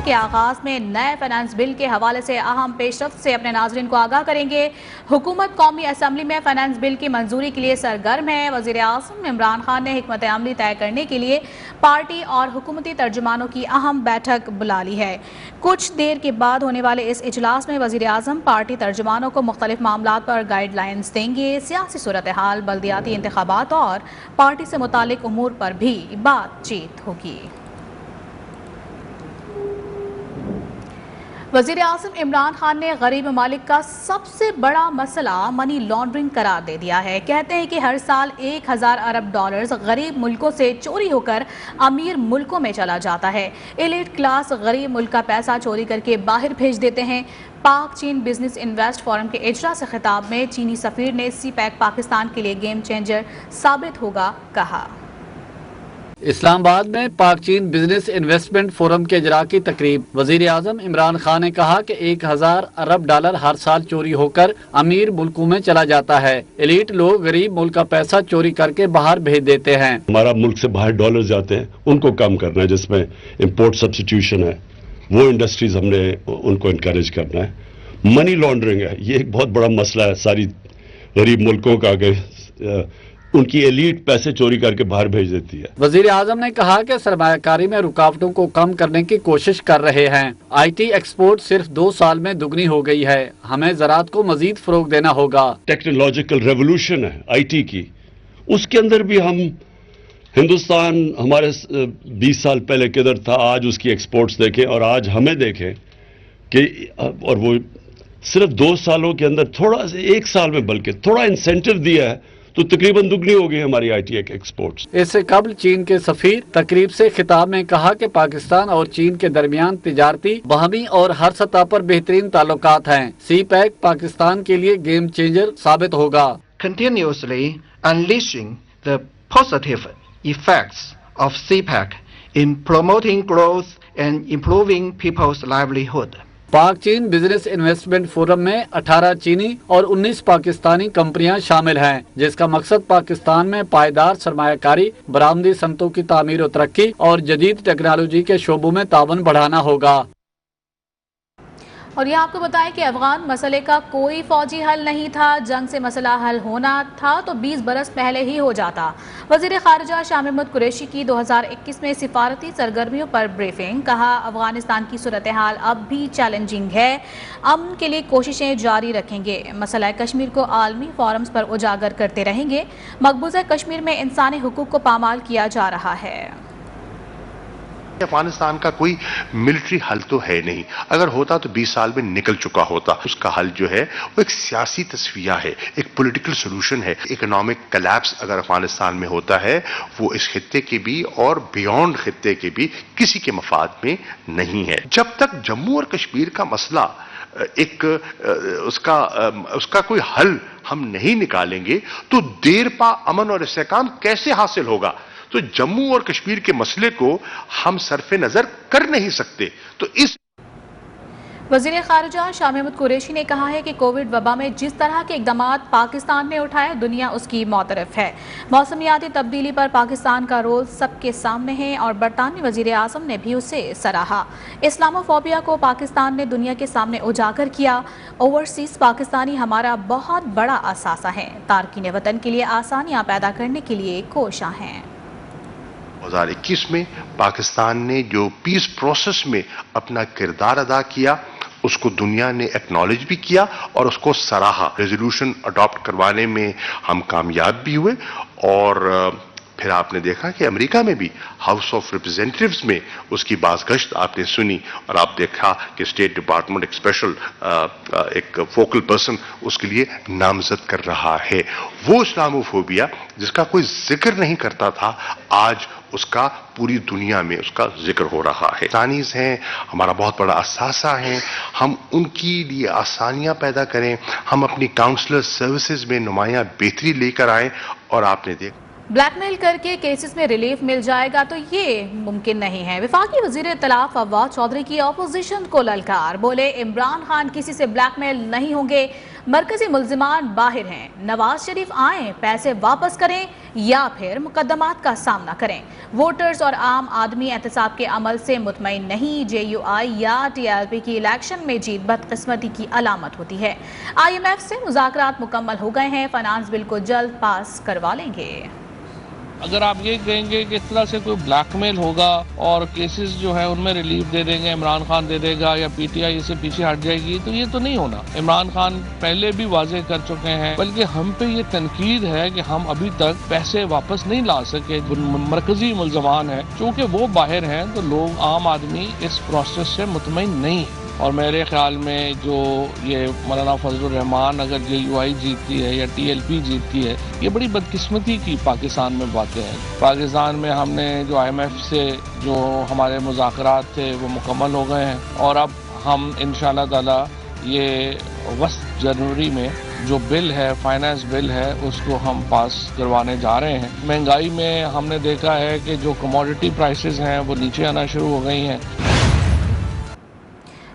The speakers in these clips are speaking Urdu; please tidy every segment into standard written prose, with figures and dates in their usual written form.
کے آغاز میں نئے فائنانس بل کے حوالے سے اہم پیش رفت سے اپنے ناظرین کو آگاہ کریں گے۔ حکومت قومی اسمبلی میں فائنانس بل کی منظوری کے لیے سرگرم ہے۔ وزیر اعظم عمران خان نے حکمت عملی طے کرنے کے لیے پارٹی اور حکومتی ترجمانوں کی اہم بیٹھک بلا لی ہے۔ کچھ دیر کے بعد ہونے والے اس اجلاس میں وزیر اعظم پارٹی ترجمانوں کو مختلف معاملات پر گائیڈ لائنز دیں گے۔ سیاسی صورتحال، بلدیاتی انتخابات اور پارٹی سے متعلق امور پر بھی بات چیت ہوگی۔ وزیر اعظم عمران خان نے غریب ممالک کا سب سے بڑا مسئلہ منی لانڈرنگ قرار دے دیا ہے۔ کہتے ہیں کہ ہر سال 1000 ارب ڈالرز غریب ملکوں سے چوری ہو کر امیر ملکوں میں چلا جاتا ہے۔ ایلیٹ کلاس غریب ملک کا پیسہ چوری کر کے باہر بھیج دیتے ہیں۔ پاک چین بزنس انویسٹ فورم کے اجرا سے خطاب میں چینی سفیر نے سی پیک پاکستان کے لیے گیم چینجر ثابت ہوگا کہا۔ اسلام آباد میں پاک چین بزنس انویسٹمنٹ فورم کے اجراء کی تقریب۔ وزیر اعظم عمران خان نے کہا کہ 1000 ارب ڈالر ہر سال چوری ہو کر امیر ملکوں میں چلا جاتا ہے۔ ایلیٹ لوگ غریب ملک کا پیسہ چوری کر کے باہر بھیج دیتے ہیں۔ ہمارا ملک سے باہر ڈالر جاتے ہیں، ان کو کم کرنا ہے، جس میں امپورٹ سبسٹیوشن ہے، وہ انڈسٹریز ہم نے ان کو انکریج کرنا ہے۔ منی لانڈرنگ ہے، یہ ایک بہت بڑا مسئلہ ہے ساری غریب ملکوں کا کہ ان کی ایلیٹ پیسے چوری کر کے باہر بھیج دیتی ہے۔ وزیر اعظم نے کہا کہ سرمایہ کاری میں رکاوٹوں کو کم کرنے کی کوشش کر رہے ہیں۔ آئی ٹی ایکسپورٹ صرف 2 سال میں دگنی ہو گئی ہے۔ ہمیں زراعت کو مزید فروغ دینا ہوگا۔ ٹیکنالوجیکل ریولوشن ہے آئی ٹی کی، اس کے اندر بھی ہم ہندوستان ہمارے 20 سال پہلے کدھر تھا، آج اس کی ایکسپورٹس دیکھیں اور آج ہمیں دیکھیں کہ اور وہ صرف 2 سالوں کے اندر تھوڑا سے 1 سال میں بلکہ تھوڑا انسینٹو دیا ہے تو تقریباً دگنی ہو گئی ہماری آئی ٹی ایکسپورٹس۔ اس سے قبل چین کے سفیر تقریب سے خطاب میں کہا کہ پاکستان اور چین کے درمیان تجارتی، باہمی اور ہر سطح پر بہترین تعلقات ہیں۔ سی پیک پاکستان کے لیے گیم چینجر ثابت ہوگا۔ Continuously unleashing the positive effects of CPEC in promoting growth and improving people's livelihood. پاک چین بزنس انویسٹمنٹ فورم میں 18 چینی اور 19 پاکستانی کمپنیاں شامل ہیں، جس کا مقصد پاکستان میں پائیدار سرمایہ کاری، برآمدی صنعتوں کی تعمیر و ترقی اور جدید ٹیکنالوجی کے شعبوں میں تعاون بڑھانا ہوگا۔ اور یہ آپ کو بتائیں کہ افغان مسئلے کا کوئی فوجی حل نہیں تھا، جنگ سے مسئلہ حل ہونا تھا تو 20 برس پہلے ہی ہو جاتا۔ وزیر خارجہ شاہ محمود قریشی کی 2021 میں سفارتی سرگرمیوں پر بریفنگ، کہا افغانستان کی صورتحال اب بھی چیلنجنگ ہے، امن کے لیے کوششیں جاری رکھیں گے، مسئلہ کشمیر کو عالمی فورمز پر اجاگر کرتے رہیں گے، مقبوضہ کشمیر میں انسانی حقوق کو پامال کیا جا رہا ہے۔ افغانستان کا کوئی ملٹری حل تو ہے نہیں، اگر ہوتا تو 20 سال میں نکل چکا ہوتا۔ اس کا حل جو ہے وہ ایک سیاسی تصفیہ ہے، ایک پولیٹیکل سولوشن ہے۔ اکنامک کلیپس اگر افغانستان میں ہوتا ہے وہ اس خطے کے بھی اور بیونڈ خطے کے بھی کسی کے مفاد میں نہیں ہے۔ جب تک جموں اور کشمیر کا مسئلہ اس کا کوئی حل ہم نہیں نکالیں گے تو دیر پا امن اور استحکام کیسے حاصل ہوگا؟ تو جموں اور کشمیر کے مسئلے کو ہم صرف نظر کر نہیں سکتے۔ تو اس وزیر خارجہ شاہ محمود قریشی نے کہا ہے کہ کووڈ وبا میں جس طرح کے اقدامات پاکستان نے اٹھائے، دنیا اس کی معترف ہے۔ موسمیاتی تبدیلی پر پاکستان کا رول سب کے سامنے ہے اور برطانوی وزیر اعظم نے بھی اسے سراہا۔ اسلامو فوبیا کو پاکستان نے دنیا کے سامنے اجاگر کیا۔ اوورسیز پاکستانی ہمارا بہت بڑا اثاثہ ہے، تارکین وطن کے لیے آسانیاں پیدا کرنے کے لیے کوشاں ہیں۔ 2021 میں پاکستان نے جو پیس پروسیس میں اپنا کردار ادا کیا، اس کو دنیا نے ایکنالج بھی کیا اور اس کو سراہا۔ ریزولوشن اڈاپٹ کروانے میں ہم کامیاب بھی ہوئے اور پھر آپ نے دیکھا کہ امریکہ میں بھی ہاؤس آف ریپرزینٹیوز میں اس کی بازگشت آپ نے سنی اور آپ دیکھا کہ اسٹیٹ ڈپارٹمنٹ ایک اسپیشل ایک فوکل پرسن اس کے لیے نامزد کر رہا ہے۔ وہ اسلاموفوبیا جس کا کوئی ذکر نہیں کرتا تھا، آج اس کا پوری دنیا میں اس کا ذکر ہو رہا ہے۔ پاکستانیز ہیں، ہمارا بہت بڑا اثاثہ ہیں، ہم ان کی لیے آسانیاں پیدا کریں، ہم اپنی کاؤنسلر سروسز میں نمایاں بہتری لے کر آئیں اور آپ نے دیکھا بلیک میل کر کے کیسز میں ریلیف مل جائے گا تو یہ ممکن نہیں ہے۔ وفاقی وزیر اطلاع فواد چودھری کی اپوزیشن کو للکار، بولے عمران خان کسی سے بلیک میل نہیں ہوں گے، مرکزی ملزمان باہر ہیں، نواز شریف آئیں پیسے واپس کریں یا پھر مقدمات کا سامنا کریں۔ ووٹرز اور عام آدمی احتساب کے عمل سے مطمئن نہیں، جے یو آئی یا ٹی ایل پی کی الیکشن میں جیت بدقسمتی کی علامت ہوتی ہے۔ آئی ایم ایف سے مذاکرات مکمل ہو گئے ہیں، فائنانس بل کو جلد پاس کروا لیں گے۔ اگر آپ یہ کہیں گے کہ اس طرح سے کوئی بلیک میل ہوگا اور کیسز جو ہے ان میں ریلیف دے دیں گے، عمران خان دے دے گا یا پی ٹی آئی اس سے پیچھے ہٹ جائے گی، تو یہ تو نہیں ہونا۔ عمران خان پہلے بھی واضح کر چکے ہیں، بلکہ ہم پہ یہ تنقید ہے کہ ہم ابھی تک پیسے واپس نہیں لا سکے۔ مرکزی ملزمان ہیں، چونکہ وہ باہر ہیں تو لوگ عام آدمی اس پروسیس سے مطمئن نہیں ہے۔ اور میرے خیال میں جو یہ مولانا فضل الرحمان اگر جے یو آئی جیتتی ہے یا ٹی ایل پی جیتتی ہے، یہ بڑی بدقسمتی کی پاکستان میں باتیں ہیں۔ پاکستان میں ہم نے جو آئی ایم ایف سے جو ہمارے مذاکرات تھے وہ مکمل ہو گئے ہیں، اور اب ہم انشاءاللہ تعالی یہ وسط جنوری میں جو بل ہے، فائنانس بل ہے، اس کو ہم پاس کروانے جا رہے ہیں۔ مہنگائی میں ہم نے دیکھا ہے کہ جو کموڈٹی پرائسز ہیں وہ نیچے آنا شروع ہو گئی ہیں۔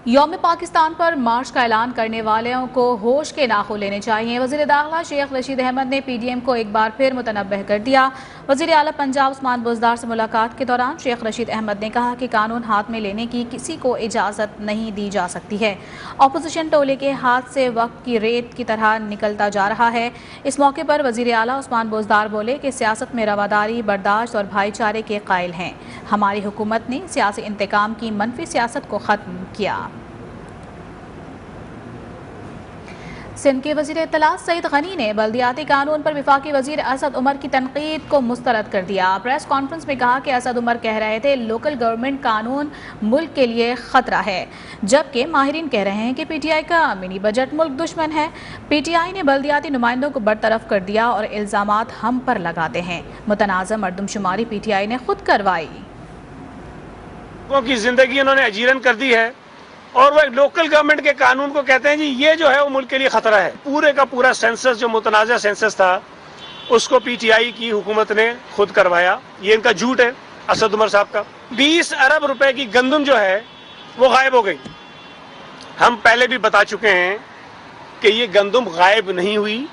یوم پاکستان پر مارچ کا اعلان کرنے والوں کو ہوش کے ناخن لینے چاہیے۔ وزیر داخلہ شیخ رشید احمد نے پی ڈی ایم کو ایک بار پھر متنبہ کر دیا۔ وزیر اعلیٰ پنجاب عثمان بزدار سے ملاقات کے دوران شیخ رشید احمد نے کہا کہ قانون ہاتھ میں لینے کی کسی کو اجازت نہیں دی جا سکتی ہے۔ اپوزیشن ٹولے کے ہاتھ سے وقت کی ریت کی طرح نکلتا جا رہا ہے۔ اس موقع پر وزیر اعلیٰ عثمان بزدار بولے کہ سیاست میں رواداری، برداشت اور بھائی چارے کے قائل ہیں۔ ہماری حکومت نے سیاسی انتقام کی منفی سیاست کو ختم کیا۔ سندھ کے وزیر اطلاع سعید غنی نے بلدیاتی قانون پر وفاقی وزیر اسد عمر کی تنقید کو مسترد کر دیا۔ پریس کانفرنس میں کہا کہ اسد عمر کہہ رہے تھے لوکل گورنمنٹ قانون ملک کے لیے خطرہ ہے، جبکہ ماہرین کہہ رہے ہیں کہ پی ٹی آئی کا منی بجٹ ملک دشمن ہے۔ پی ٹی آئی نے بلدیاتی نمائندوں کو برطرف کر دیا اور الزامات ہم پر لگاتے ہیں۔ متنازع مردم شماری پی ٹی آئی نے خود کروائی۔ لوگوں کی زندگی انہوں نے اجیرن کر دی ہے، اور وہ لوکل گورنمنٹ کے قانون کو کہتے ہیں جی یہ جو ہے وہ ملک کے لیے خطرہ ہے۔ پورے کا پورا سینسس جو متنازع سینسس تھا اس کو پی ٹی آئی کی حکومت نے خود کروایا۔ یہ ان کا جھوٹ ہے اسد عمر صاحب کا۔ 20 ارب روپے کی گندم جو ہے وہ غائب ہو گئی۔ ہم پہلے بھی بتا چکے ہیں کہ یہ گندم غائب نہیں ہوئی۔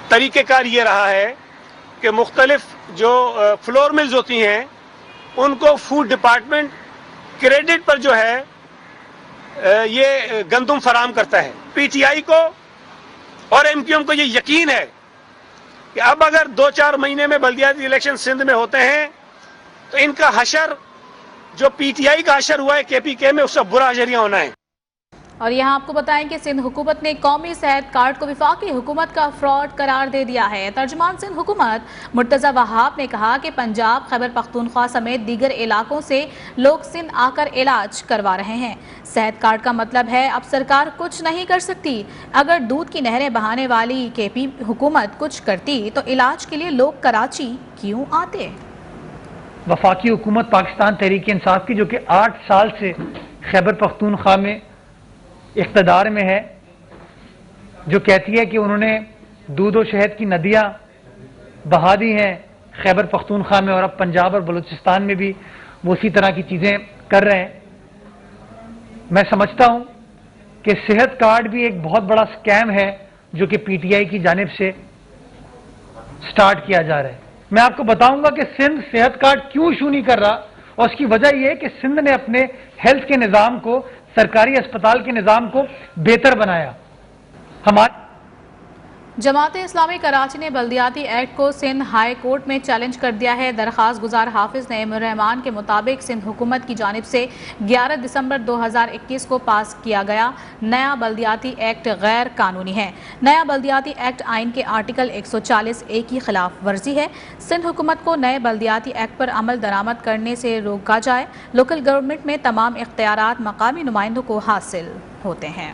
طریقہ کار یہ رہا ہے کہ مختلف جو فلور ملز ہوتی ہیں ان کو فوڈ ڈپارٹمنٹ کریڈٹ پر جو ہے یہ گندم فراہم کرتا ہے۔ پی ٹی آئی کو اور ایم کیو ایم کو یہ یقین ہے کہ اب اگر 2-4 مہینے میں بلدیاتی الیکشن سندھ میں ہوتے ہیں تو ان کا حشر جو پی ٹی آئی کا حشر ہوا ہے کے پی کے میں، اس سے برا حشر یہاں ہونا ہے۔ اور یہاں آپ کو بتائیں کہ سندھ حکومت نے قومی صحت کارڈ کو وفاقی حکومت کا فراڈ قرار دے دیا ہے۔ ترجمان سندھ حکومت مرتضی وہاب نے کہا کہ پنجاب، خیبر پختونخوا سمیت دیگر علاقوں سے لوگ سندھ آ کر علاج کروا رہے ہیں۔ صحت کارڈ کا مطلب ہے اب سرکار کچھ نہیں کر سکتی۔ اگر دودھ کی نہریں بہانے والی کے پی حکومت کچھ کرتی تو علاج کے لیے لوگ کراچی کیوں آتے؟ وفاقی حکومت پاکستان تحریک انصاف کی جو کہ 8 سال سے خیبر پختونخوا میں اقتدار میں ہے، جو کہتی ہے کہ انہوں نے دودھ و شہد کی ندیاں بہا دی ہیں خیبر پختونخوا میں، اور اب پنجاب اور بلوچستان میں بھی وہ اسی طرح کی چیزیں کر رہے ہیں۔ میں سمجھتا ہوں کہ صحت کارڈ بھی ایک بہت بڑا سکیم ہے جو کہ پی ٹی آئی کی جانب سے سٹارٹ کیا جا رہا ہے۔ میں آپ کو بتاؤں گا کہ سندھ صحت کارڈ کیوں ایشو نہیں کر رہا، اور اس کی وجہ یہ ہے کہ سندھ نے اپنے ہیلتھ کے نظام کو، سرکاری اسپتال کے نظام کو بہتر بنایا۔ جماعت اسلامی کراچی نے بلدیاتی ایکٹ کو سندھ ہائی کورٹ میں چیلنج کر دیا ہے۔ درخواست گزار حافظ نعیم الرحمان کے مطابق سندھ حکومت کی جانب سے 11 دسمبر 2021 کو پاس کیا گیا نیا بلدیاتی ایکٹ غیر قانونی ہے۔ نیا بلدیاتی ایکٹ آئین کے آرٹیکل 140A کی خلاف ورزی ہے۔ سندھ حکومت کو نئے بلدیاتی ایکٹ پر عمل درآمد کرنے سے روکا جائے۔ لوکل گورنمنٹ میں تمام اختیارات مقامی نمائندوں کو حاصل ہوتے ہیں۔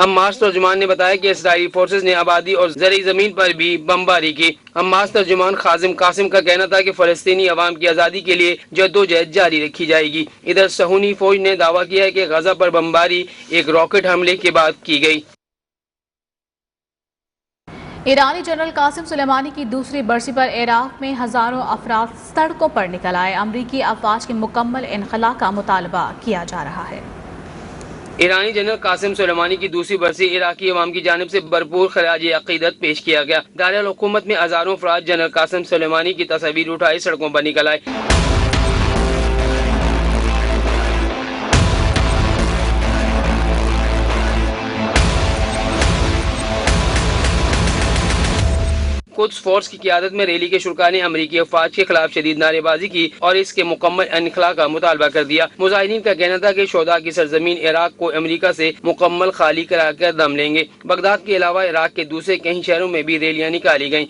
حماس ترجمان نے بتایا کہ اسرائیلی فورسز نے آبادی اور زرعی زمین پر بھی بمباری کی۔ حماس ترجمان خازم قاسم کا کہنا تھا کہ فلسطینی عوام کی آزادی کے لیے جدوجہد جاری رکھی جائے گی۔ ادھر صہیونی فوج نے دعویٰ کیا ہے کہ غزہ پر بمباری ایک راکٹ حملے کے بعد کی گئی۔ ایرانی جنرل قاسم سلیمانی کی دوسری برسی پر عراق میں ہزاروں افراد سڑکوں پر نکل آئے۔ امریکی افواج کے مکمل انخلا کا مطالبہ کیا جا رہا ہے۔ ایرانی جنرل قاسم سلیمانی کی دوسری برسی عراقی عوام کی جانب سے بھرپور خراج عقیدت پیش کیا گیا۔ دارالحکومت میں ہزاروں افراد جنرل قاسم سلیمانی کی تصاویر اٹھائے سڑکوں پر نکل آئے۔ قدس فورس کی قیادت میں ریلی کے شرکاء نے امریکی افواج کے خلاف شدید نعرے بازی کی اور اس کے مکمل انخلا کا مطالبہ کر دیا۔ مظاہرین کا کہنا تھا کہ شہداء کی سرزمین عراق کو امریکہ سے مکمل خالی کرا کر دم لیں گے۔ بغداد کے علاوہ عراق کے دوسرے کئی شہروں میں بھی ریلیاں نکالی گئیں۔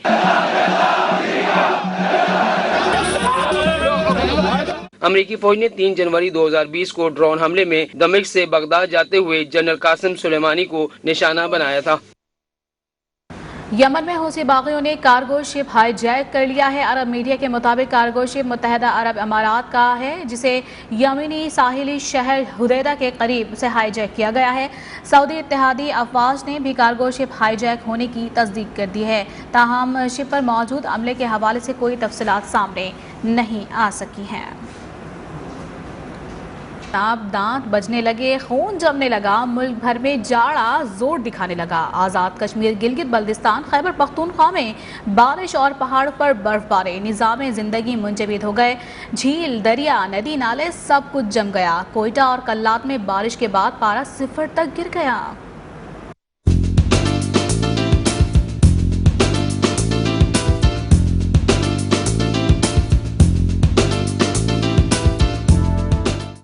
امریکی فوج نے 3 جنوری 2020 کو ڈرون حملے میں دمشق سے بغداد جاتے ہوئے جنرل قاسم سلیمانی کو نشانہ بنایا تھا۔ یمن میں حوثی باغیوں نے کارگو شپ ہائی جیک کر لیا ہے۔ عرب میڈیا کے مطابق کارگو شپ متحدہ عرب امارات کا ہے جسے یمنی ساحلی شہر حدیدہ کے قریب سے ہائی جیک کیا گیا ہے۔ سعودی اتحادی افواج نے بھی کارگو شپ ہائی جیک ہونے کی تصدیق کر دی ہے، تاہم شپ پر موجود عملے کے حوالے سے کوئی تفصیلات سامنے نہیں آ سکی ہیں۔ دانت بجنے لگے، خون جمنے لگا، ملک بھر میں جاڑا زور دکھانے لگا۔ آزاد کشمیر گلگت بلتستان خیبر پختونخوا میں بارش اور پہاڑ پر برف باری، نظام زندگی منجمد ہو گئے۔ جھیل، دریا، ندی، نالے سب کچھ جم گیا۔ کوئٹہ اور کلات میں بارش کے بعد پارہ 0 تک گر گیا۔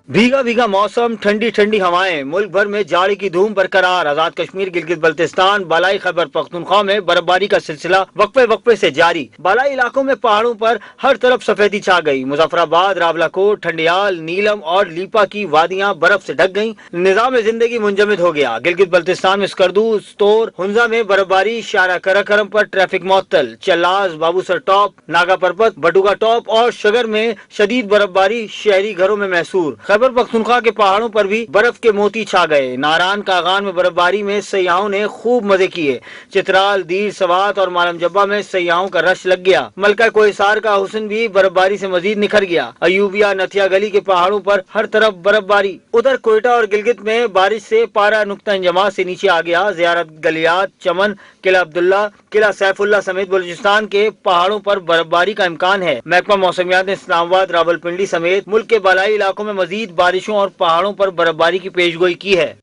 بھیگا بھیگا موسم، ٹھنڈی ٹھنڈی ہوائیں، ملک بھر میں جاڑی کی دھوم برقرار۔ آزاد کشمیر گلگت بلتستان بالائی خیبر پختونخوا میں برفباری کا سلسلہ وقفے سے جاری۔ بالائی علاقوں میں پہاڑوں پر ہر طرف سفیدی چھا گئی۔ مظفر آباد، راولاکوٹ، ٹھنڈیال، نیلم اور لیپا کی وادیاں برف سے ڈھک گئیں۔ نظام زندگی منجمد ہو گیا۔ گلگت بلتستان میں اسکردو، ستور، ہنزا میں برفباری، شارع کراکرم پر ٹریفک معطل۔ چلاز، بابوسر ٹاپ، ناگا پربت، بٹوگا ٹاپ اور شگر میں شدید برفباری شہری گھروں میں محسور۔ خیبر پختونخوا کے پہاڑوں پر بھی برف کے موتی چھا گئے۔ ناران کاغان میں برفباری میں سیاحوں نے خوب مزے کیے۔ چترال، دیر، سوات اور مالم جبہ میں سیاحوں کا رش لگ گیا۔ ملکہ کوہسار کا حسن بھی برفباری سے مزید نکھر گیا۔ ایوبیا، نتھیا گلی کے پہاڑوں پر ہر طرف برفباری۔ ادھر کوئٹہ اور گلگت میں بارش سے پارہ نقطہ انجماد سے نیچے آ گیا۔ زیارت گلیات، چمن، قلعہ عبداللہ، قلعہ سیف اللہ سمیت بلوچستان کے پہاڑوں پر برفباری کا امکان ہے۔ محکمہ موسمیات نے اسلام آباد، راولپنڈی سمیت ملک کے بالائی علاقوں میں مزید بارشوں اور پہاڑوں پر برفباری کی پیشگوئی کی ہے۔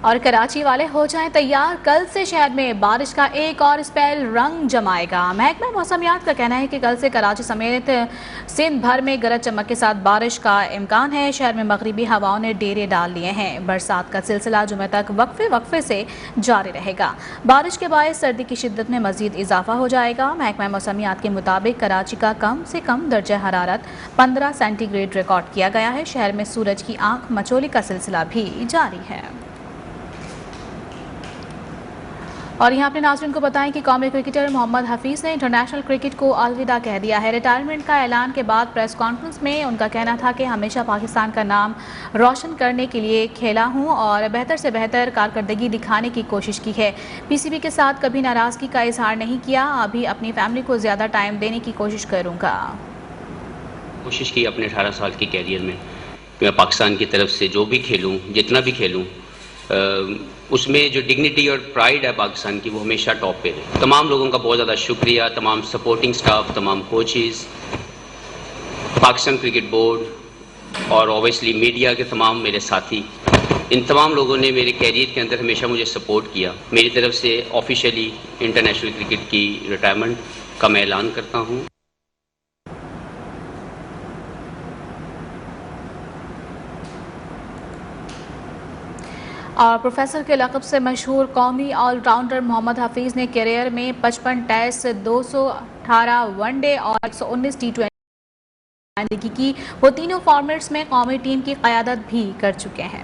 اور کراچی والے ہو جائیں تیار، کل سے شہر میں بارش کا ایک اور اسپیل رنگ جمائے گا۔ محکمہ موسمیات کا کہنا ہے کہ کل سے کراچی سمیت سندھ بھر میں گرج چمک کے ساتھ بارش کا امکان ہے۔ شہر میں مغربی ہواؤں نے ڈیرے ڈال لیے ہیں۔ برسات کا سلسلہ جمعہ تک وقفے سے جاری رہے گا۔ بارش کے باعث سردی کی شدت میں مزید اضافہ ہو جائے گا۔ محکمہ موسمیات کے مطابق کراچی کا کم سے کم درجہ حرارت 15 سینٹی گریڈ ریکارڈ کیا گیا ہے۔ شہر میں سورج کی آنکھ مچولی کا سلسلہ بھی جاری ہے۔ اور یہاں اپنے ناظرین کو بتائیں کہ قومی کرکٹر محمد حفیظ نے انٹرنیشنل کرکٹ کو الوداع کہہ دیا ہے۔ ریٹائرمنٹ کا اعلان کے بعد پریس کانفرنس میں ان کا کہنا تھا کہ ہمیشہ پاکستان کا نام روشن کرنے کے لیے کھیلا ہوں اور بہتر سے بہتر کارکردگی دکھانے کی کوشش کی ہے۔ پی سی بی کے ساتھ کبھی ناراضگی کا اظہار نہیں کیا۔ ابھی اپنی فیملی کو زیادہ ٹائم دینے کی کوشش کروں گا۔ کوشش کی اپنے 18 سال کی کیریئر میں میں پاکستان کی طرف سے جو بھی کھیلوں، جتنا بھی کھیلوں، اس میں جو ڈگنیٹی اور پرائیڈ ہے پاکستان کی وہ ہمیشہ ٹاپ پہ رہے۔ تمام لوگوں کا بہت زیادہ شکریہ، تمام سپورٹنگ سٹاف، تمام کوچز، پاکستان کرکٹ بورڈ اور اوبیسلی میڈیا کے تمام میرے ساتھی، ان تمام لوگوں نے میرے کیریئر کے اندر ہمیشہ مجھے سپورٹ کیا۔ میری طرف سے آفیشیلی انٹرنیشنل کرکٹ کی ریٹائرمنٹ کا میں اعلان کرتا ہوں۔ اور پروفیسر کے لقب سے مشہور قومی آل راؤنڈر محمد حفیظ نے کیریئر میں 55 ٹیسٹ، 218 ون ڈے اور 119 ٹی20 کی۔ وہ تینوں فارمیٹس میں قومی ٹیم کی قیادت بھی کر چکے ہیں۔